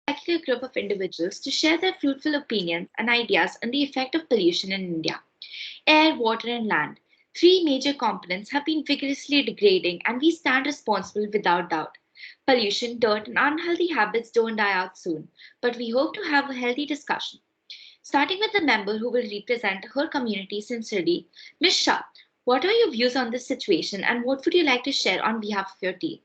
Secular group of individuals to share their fruitful opinions and ideas on the effect of pollution in India. Air, water, and land. Three major components have been vigorously degrading, and we stand responsible without doubt. Pollution, dirt, and unhealthy habits don't die out soon, but we hope to have a healthy discussion. Starting with the member who will represent her community sincerely, Ms. Shah, what are your views on this situation and what would you like to share on behalf of your team?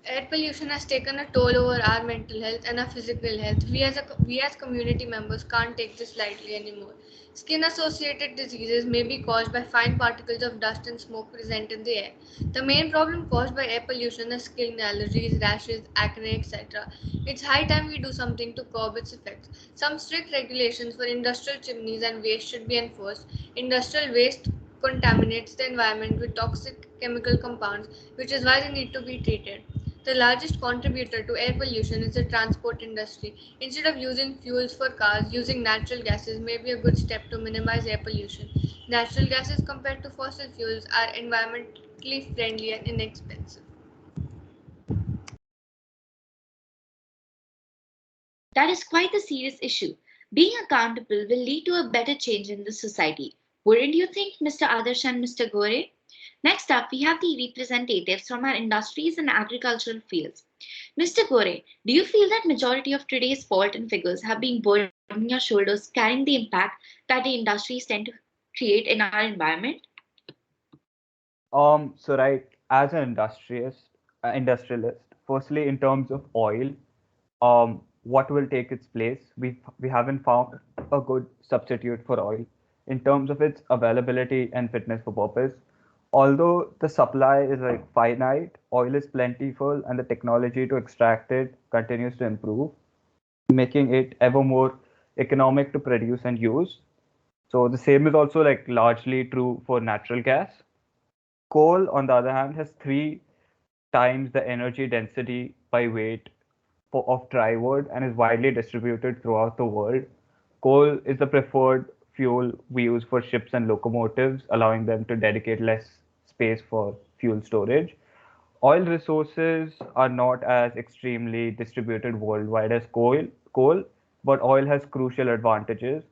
Air pollution has taken a toll over our mental health and our physical health. We as community members can't take this lightly anymore. Skin associated diseases may be caused by fine particles of dust and smoke present in the air. The main problem caused by air pollution is skin allergies, rashes, acne, etc. It's high time we do something to curb its effects. Some strict regulations for industrial chimneys and waste should be enforced. Industrial waste contaminates the environment with toxic chemical compounds, which is why they need to be treated. The largest contributor to air pollution is the transport industry. Instead of using fuels for cars, using natural gases may be a good step to minimize air pollution. Natural gases compared to fossil fuels are environmentally friendly and inexpensive. That is quite a serious issue. Being accountable will lead to a better change in the society. Wouldn't you think, Mr. Adarsh and Mr. Gore? Next up, we have the representatives from our industries and agricultural fields. Mr. Gore, do you feel that majority of today's fault and figures have been burden on your shoulders carrying the impact that the industries tend to create in our environment? Right, as an industrialist, firstly, in terms of oil, what will take its place? We haven't found a good substitute for oil in terms of its availability and fitness for purpose. Although the supply is like finite, oil is plentiful, and the technology to extract it continues to improve, making it ever more economic to produce and use. So the same is also like largely true for natural gas. Coal, on the other hand, has three times the energy density by weight of dry wood and is widely distributed throughout the world. Coal is the preferred fuel we use for ships and locomotives, allowing them to dedicate less space for fuel storage. Oil resources are not as extremely distributed worldwide as coal, but oil has crucial advantages.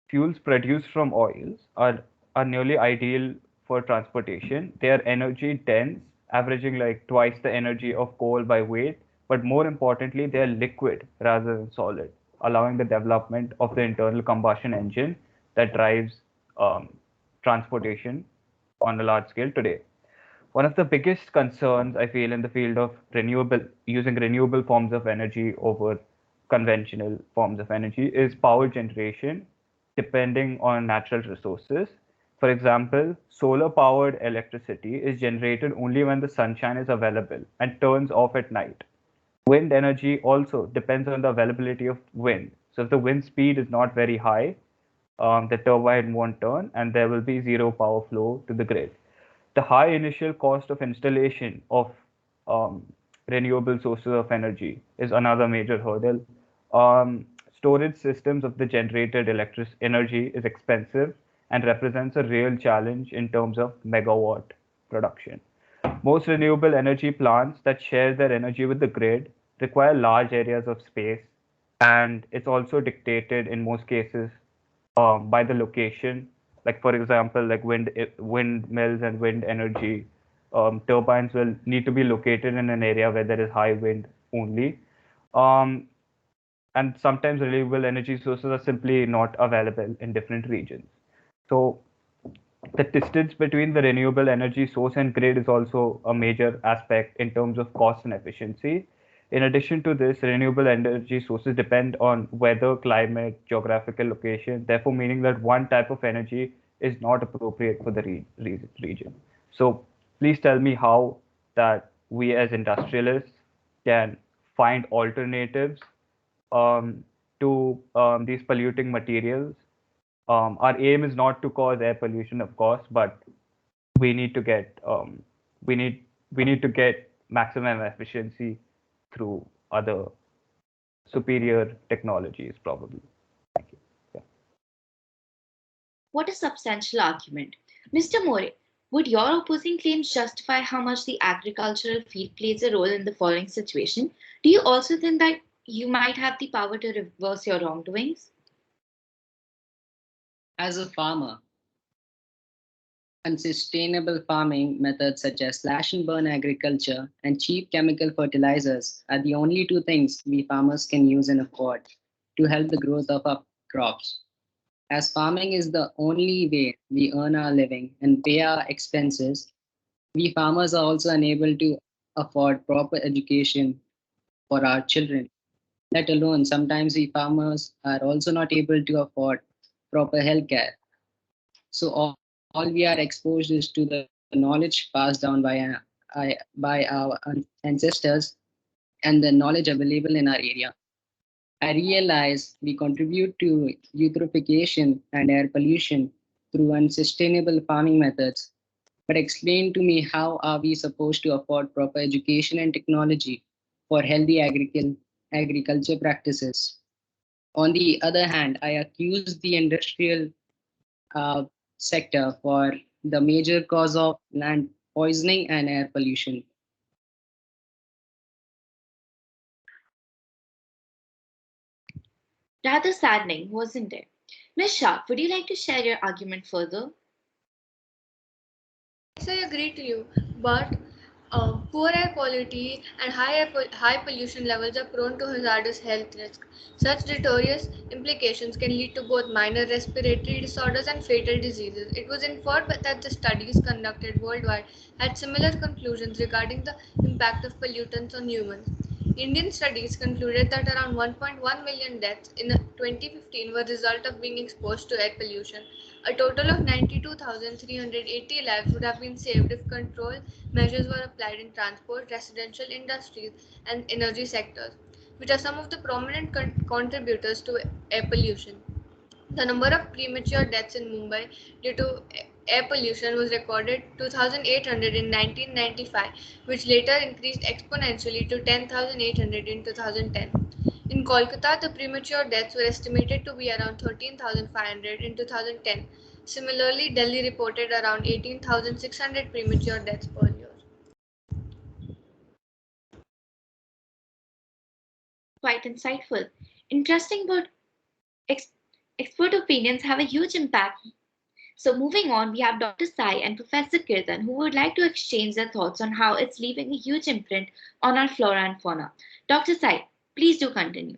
Fuels produced from oils are nearly ideal for transportation. They are energy dense, averaging like twice the energy of coal by weight, but more importantly, they are liquid rather than solid, allowing the development of the internal combustion engine that drives um, transportation on a large scale today. One of the biggest concerns I feel in the field of renewable forms of energy over conventional forms of energy is power generation depending on natural resources. For example, solar powered electricity is generated only when the sunshine is available and turns off at night. Wind energy also depends on the availability of wind. So if the wind speed is not very high, the turbine won't turn and there will be zero power flow to the grid. The high initial cost of installation of um, renewable sources of energy is another major hurdle. Storage systems of the generated electric energy is expensive and represents a real challenge in terms of megawatt production. Most renewable energy plants that share their energy with the grid require large areas of space, and it's also dictated in most cases by the location. Like for example, like windmills and wind energy turbines will need to be located in an area where there is high wind only. Um, and sometimes renewable energy sources are simply not available in different regions. So the distance between the renewable energy source and grid is also a major aspect in terms of cost and efficiency. In addition to this, renewable energy sources depend on weather, climate, geographical location, therefore meaning that one type of energy is not appropriate for the region. So please tell me how that we as industrialists can find alternatives um, to these polluting materials. Our aim is not to cause air pollution, of course, but we need to get we need we need to get maximum efficiency through other superior technologies, probably. Thank you. Yeah. What a substantial argument. Mr. More, Would your opposing claims justify how much the agricultural field plays a role in the following situation? Do you also think that you might have the power to reverse your wrongdoings? As a farmer, unsustainable farming methods such as slash and burn agriculture and cheap chemical fertilizers are the only two things we farmers can use and afford to help the growth of our crops. As farming is the only way we earn our living and pay our expenses, we farmers are also unable to afford proper education for our children. Let alone, sometimes we farmers are also not able to afford proper health care. So all we are exposed is to the knowledge passed down by our ancestors and the knowledge available in our area. I realize we contribute to eutrophication and air pollution through unsustainable farming methods. But explain to me, how are we supposed to afford proper education and technology for healthy agriculture practices? On the other hand, I accuse the industrial uh, sector for the major cause of land poisoning and air pollution. Rather saddening, wasn't it? Ms. Shah, would you like to share your argument further? Yes, I agree to you, but poor air quality and high pollution levels are prone to hazardous health risks. Such deleterious implications can lead to both minor respiratory disorders and fatal diseases. It was inferred that the studies conducted worldwide had similar conclusions regarding the impact of pollutants on humans. Indian studies concluded that around 1.1 million deaths in 2015 were the result of being exposed to air pollution. A total of 92,380 lives would have been saved if control measures were applied in transport, residential industries, and energy sectors, which are some of the prominent contributors to air pollution. The number of premature deaths in Mumbai due to air pollution was recorded 2,800 in 1995, which later increased exponentially to 10,800 in 2010. In Kolkata, the premature deaths were estimated to be around 13,500 in 2010. Similarly, Delhi reported around 18,600 premature deaths per year. Quite insightful. Interesting, but ex- expert opinions have a huge impact. So, moving on, we have Dr. Sai and Professor Kirtan who would like to exchange their thoughts on how it's leaving a huge imprint on our flora and fauna. Dr. Sai, please do continue.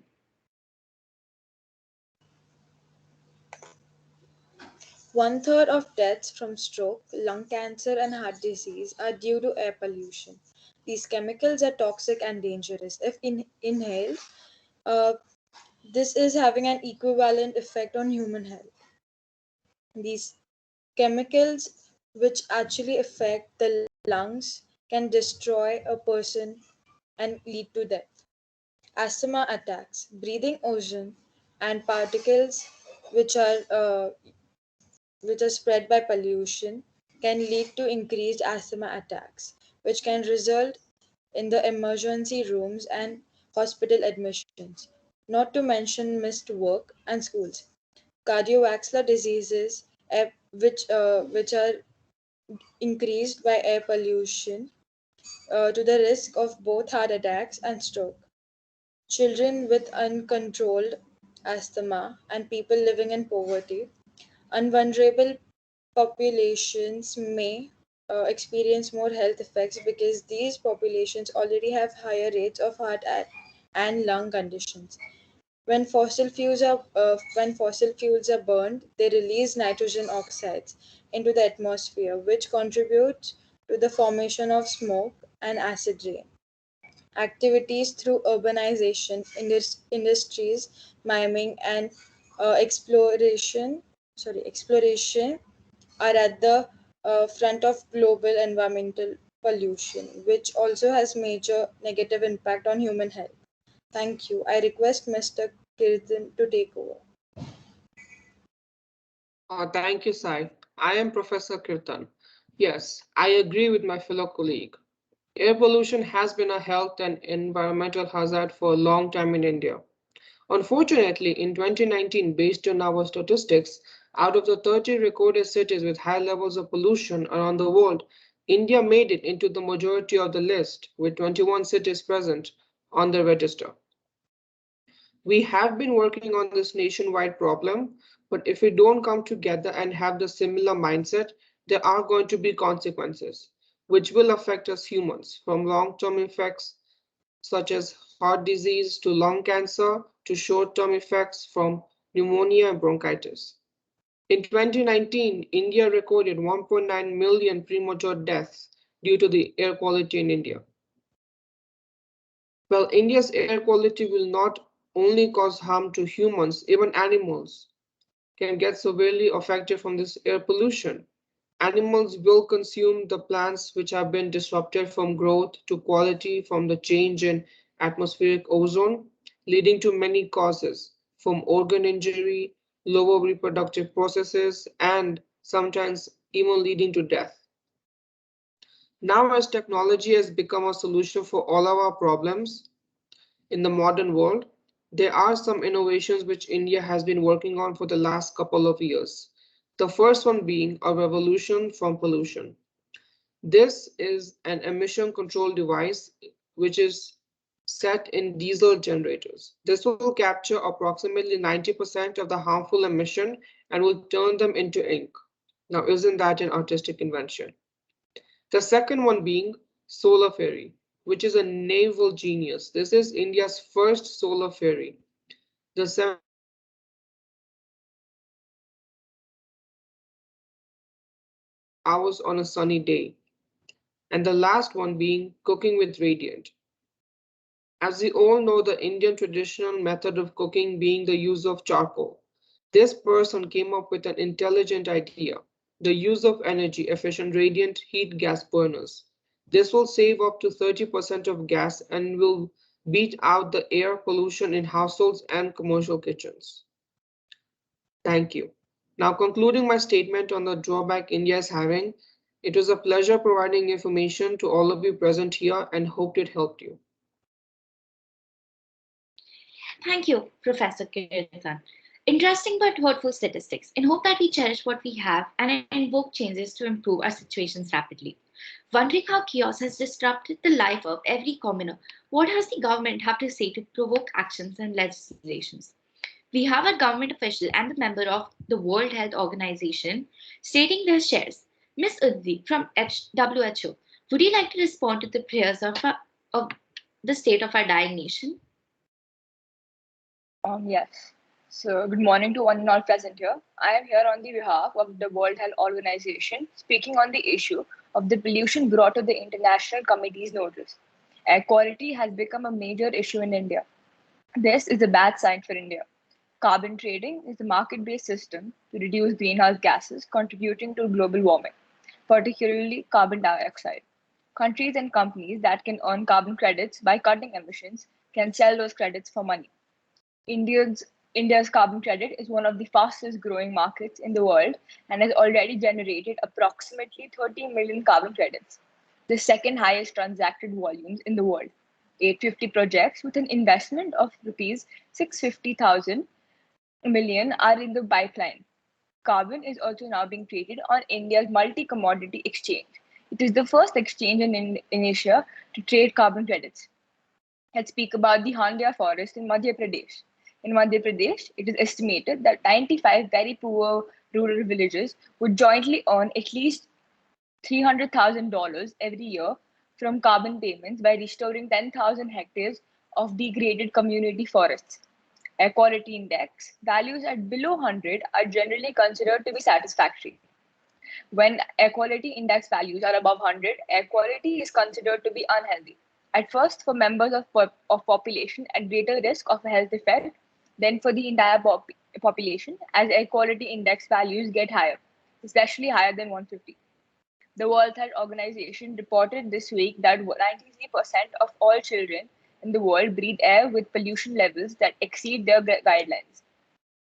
One third of deaths from stroke, lung cancer, and heart disease are due to air pollution. These chemicals are toxic and dangerous. If inhaled, uh, this is having an equivalent effect on human health. These chemicals, which actually affect the lungs, can destroy a person and lead to death. Asthma attacks, breathing ozone, and particles which are uh, which are spread by pollution can lead to increased asthma attacks, which can result in the emergency rooms and hospital admissions, not to mention missed work and schools. Cardiovascular diseases, which are increased by air pollution to the risk of both heart attacks and stroke. Children with uncontrolled asthma and people living in poverty, vulnerable populations may experience more health effects because these populations already have higher rates of and lung conditions. When fossil fuels are burned, they release nitrogen oxides into the atmosphere, which contributes to the formation of smoke and acid rain. Activities through urbanization, industries, mining, and exploration are at the front of global environmental pollution, which also has major negative impact on human health. Thank you. I request Mr. Kirtan to take over. Thank you, Sai. I am Professor Kirtan. Yes, I agree with my fellow colleague. Air pollution has been a health and environmental hazard for a long time in India. Unfortunately, in 2019, based on our statistics, Out of the 30 recorded cities with high levels of pollution around the world, India made it into the majority of the list, with 21 cities present on the register. We have been working on this nationwide problem, but if we don't come together and have the similar mindset, there are going to be consequences, which will affect us humans, from long-term effects such as heart disease to lung cancer to short-term effects from pneumonia and bronchitis. In 2019, India recorded 1.9 million premature deaths due to the air quality in India. Well, India's air quality will not only cause harm to humans, even animals can get severely affected from this air pollution. Animals will consume the plants which have been disrupted from growth to quality from the change in atmospheric ozone, leading to many causes from organ injury, lower reproductive processes, and sometimes even leading to death. Now, as technology has become a solution for all of our problems in the modern world, there are some innovations which India has been working on for the last couple of years. The first one being a revolution from pollution. This is an emission control device which is set in diesel generators. This will capture approximately 90% of the harmful emission and will turn them into ink. Now, isn't that an artistic invention? The second one being solar ferry, which is a naval genius. This is India's first solar ferry. The 7 hours on a sunny day. And the last one being cooking with radiant. As we all know, the Indian traditional method of cooking being the use of charcoal. This person came up with an intelligent idea, the use of energy efficient radiant heat gas burners. This will save up to 30% of gas and will beat out the air pollution in households and commercial kitchens. Thank you. Now, concluding my statement on the drawback India is having, it was a pleasure providing information to all of you present here and hoped it helped you. Thank you, Professor Kirtan. Interesting but hurtful statistics. In hope that we cherish what we have and invoke changes to improve our situations rapidly. Wondering how chaos has disrupted the life of every commoner, what has the government have to say to provoke actions and legislations? We have a government official and the member of the World Health Organization stating their shares. Ms. Udvi from WHO, would you like to respond to the prayers of the state of our dying nation? Yes. So, good morning to one and all present here. I am here on the behalf of the World Health Organization speaking on the issue of the pollution brought to the International Committee's notice. Air quality has become a major issue in India. This is a bad sign for India. Carbon trading is a market based system to reduce greenhouse gases contributing to global warming, particularly carbon dioxide. Countries and companies that can earn carbon credits by cutting emissions can sell those credits for money. India's India's carbon credit is one of the fastest growing markets in the world and has already generated approximately 30 million carbon credits, the second highest transacted volumes in the world. 850 projects with an investment of rupees 650,000 million are in the pipeline. Carbon is also now being traded on India's multi-commodity exchange. It is the first exchange in Asia to trade carbon credits. Let's speak about the Handia forest in Madhya Pradesh. In Madhya Pradesh, it is estimated that 95 very poor rural villages would jointly earn at least $300,000 every year from carbon payments by restoring 10,000 hectares of degraded community forests. Air quality index values at below 100 are generally considered to be satisfactory. When air quality index values are above 100, air quality is considered to be unhealthy. At first, for members of population at greater risk of a health effect, then for the entire population, as air quality index values get higher, especially higher than 150. The World Health Organization reported this week that 93% of all children in the world breathe air with pollution levels that exceed their guidelines.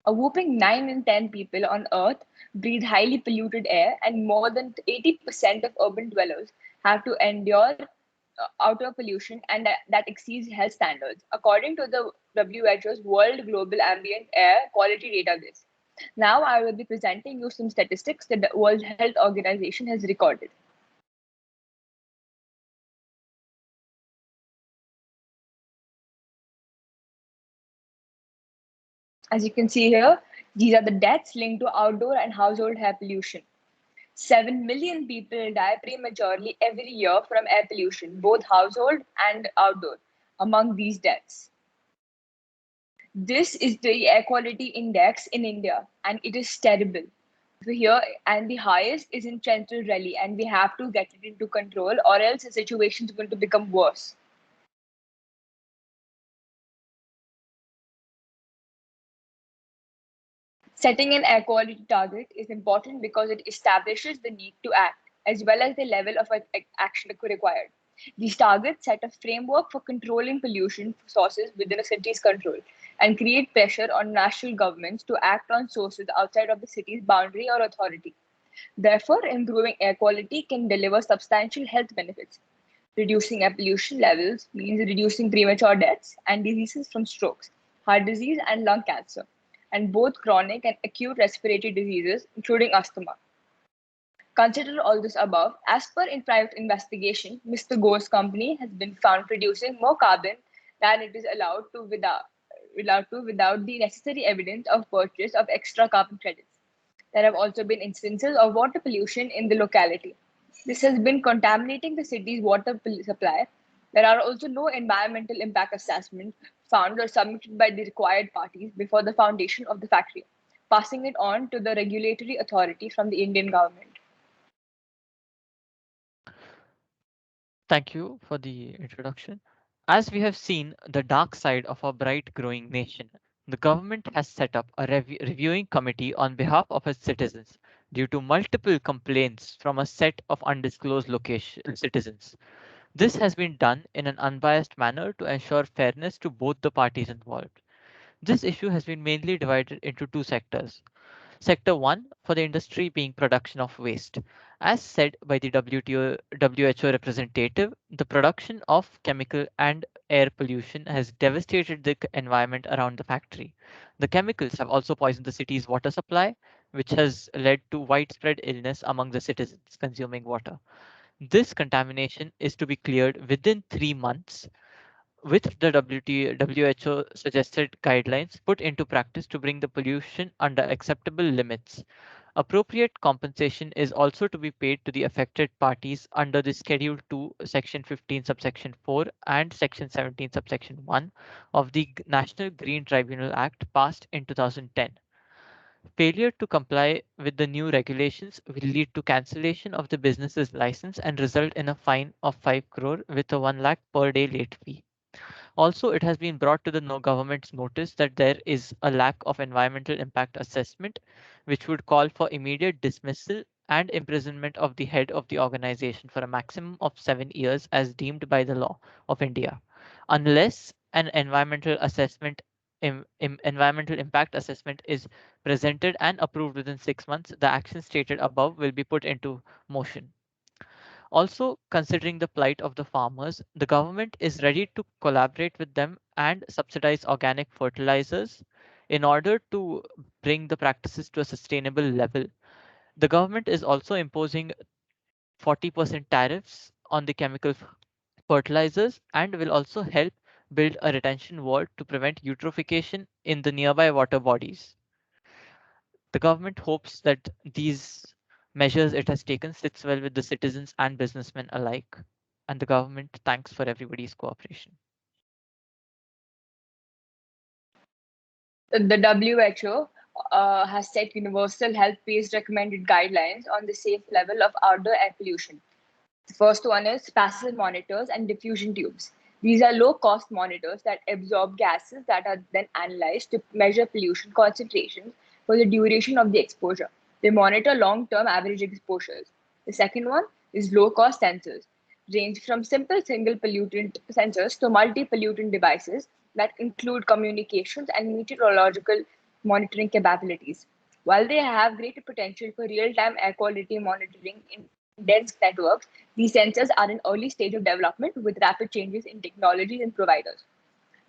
A whopping 9 in 10 people on Earth breathe highly polluted air, and more than 80% of urban dwellers have to endure outdoor pollution and that exceeds health standards, according to the WHO's World Global Ambient Air Quality Database. Now I will be presenting you some statistics that the World Health Organization has recorded. As you can see here, these are the deaths linked to outdoor and household air pollution. 7 million people die prematurely every year from air pollution, both household and outdoor, among these deaths. This is the air quality index in India, and it is terrible. Here, and the highest is in Central Delhi, and we have to get it into control, or else the situation is going to become worse. Setting an air quality target is important because it establishes the need to act, as well as the level of action required. These targets set a framework for controlling pollution sources within a city's control and create pressure on national governments to act on sources outside of the city's boundary or authority. Therefore, improving air quality can deliver substantial health benefits. Reducing air pollution levels means reducing premature deaths and diseases from strokes, heart disease, and lung cancer, and both chronic and acute respiratory diseases, including asthma. Consider all this above. As per in private investigation, Mr. Gore's company has been found producing more carbon than it is allowed to without the necessary evidence of purchase of extra carbon credits. There have also been instances of water pollution in the locality. This has been contaminating the city's water supply. There are also no environmental impact assessments found or submitted by the required parties before the foundation of the factory, passing it on to the regulatory authority from the Indian government. Thank you for the introduction. As we have seen the dark side of our bright growing nation, the government has set up a reviewing committee on behalf of its citizens due to multiple complaints from a set of undisclosed location citizens. This has been done in an unbiased manner to ensure fairness to both the parties involved. This issue has been mainly divided into two sectors. Sector 1 for the industry being production of waste. As said by the WHO representative, the production of chemical and air pollution has devastated the environment around the factory. The chemicals have also poisoned the city's water supply, which has led to widespread illness among the citizens consuming water. This contamination is to be cleared within 3 months with the WHO suggested guidelines put into practice to bring the pollution under acceptable limits. Appropriate compensation is also to be paid to the affected parties under the Schedule 2, Section 15, Subsection 4, and Section 17, Subsection 1 of the National Green Tribunal Act passed in 2010. Failure to comply with the new regulations will lead to cancellation of the business's license and result in a fine of 5 crore with a 1 lakh per day late fee. Also, it has been brought to the government's notice that there is a lack of environmental impact assessment, which would call for immediate dismissal and imprisonment of the head of the organization for a maximum of 7 years as deemed by the law of India, unless an environmental impact assessment is presented and approved within 6 months. The action stated above will be put into motion. Also, considering the plight of the farmers, the government is ready to collaborate with them and subsidize organic fertilizers in order to bring the practices to a sustainable level. The government is also imposing 40% tariffs on the chemical fertilizers and will also help build a retention wall to prevent eutrophication in the nearby water bodies. The government hopes that these measures it has taken sits well with the citizens and businessmen alike, and the government thanks for everybody's cooperation. The WHO has set universal health-based recommended guidelines on the safe level of outdoor air pollution. The first one is passive monitors and diffusion tubes. These are low-cost monitors that absorb gases that are then analyzed to measure pollution concentrations for the duration of the exposure. They monitor long-term average exposures. The second one is low-cost sensors, range from simple single pollutant sensors to multi-pollutant devices that include communications and meteorological monitoring capabilities. While they have greater potential for real-time air quality monitoring in dense networks, these sensors are in early stage of development with rapid changes in technologies and providers.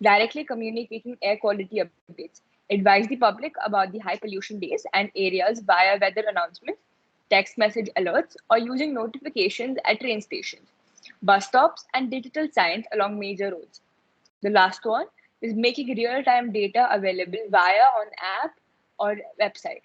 Directly communicating air quality updates. advise the public about the high pollution days and areas via weather announcements, text message alerts, or using notifications at train stations, bus stops, and digital signs along major roads. The last one is making real-time data available via an app or website.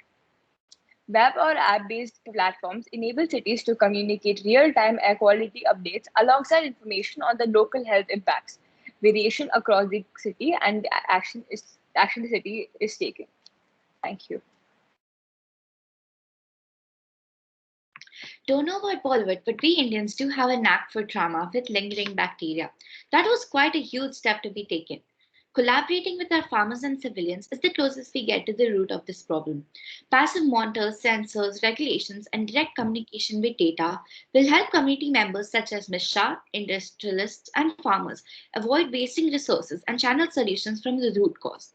Web or app-based platforms enable cities to communicate real-time air quality updates alongside information on the local health impacts, variation across the city, and action the city is taking. Thank you. Don't know about Bollywood, but we Indians do have a knack for trauma with lingering bacteria. That was quite a huge step to be taken. Collaborating with our farmers and civilians is the closest we get to the root of this problem. Passive monitors, sensors, regulations, and direct communication with data will help community members such as Ms. Shah, industrialists, and farmers avoid wasting resources and channel solutions from the root cause.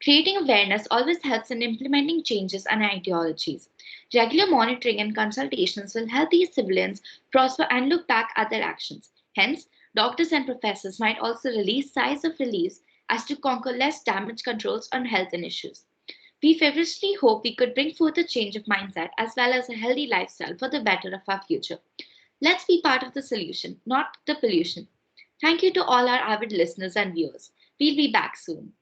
Creating awareness always helps in implementing changes and ideologies. Regular monitoring and consultations will help these civilians prosper and look back at their actions. Hence, doctors and professors might also release sighs of relief as to conquer less damage controls on health and issues. We feverishly hope we could bring forth a change of mindset as well as a healthy lifestyle for the better of our future. Let's be part of the solution, not the pollution. Thank you to all our avid listeners and viewers. We'll be back soon.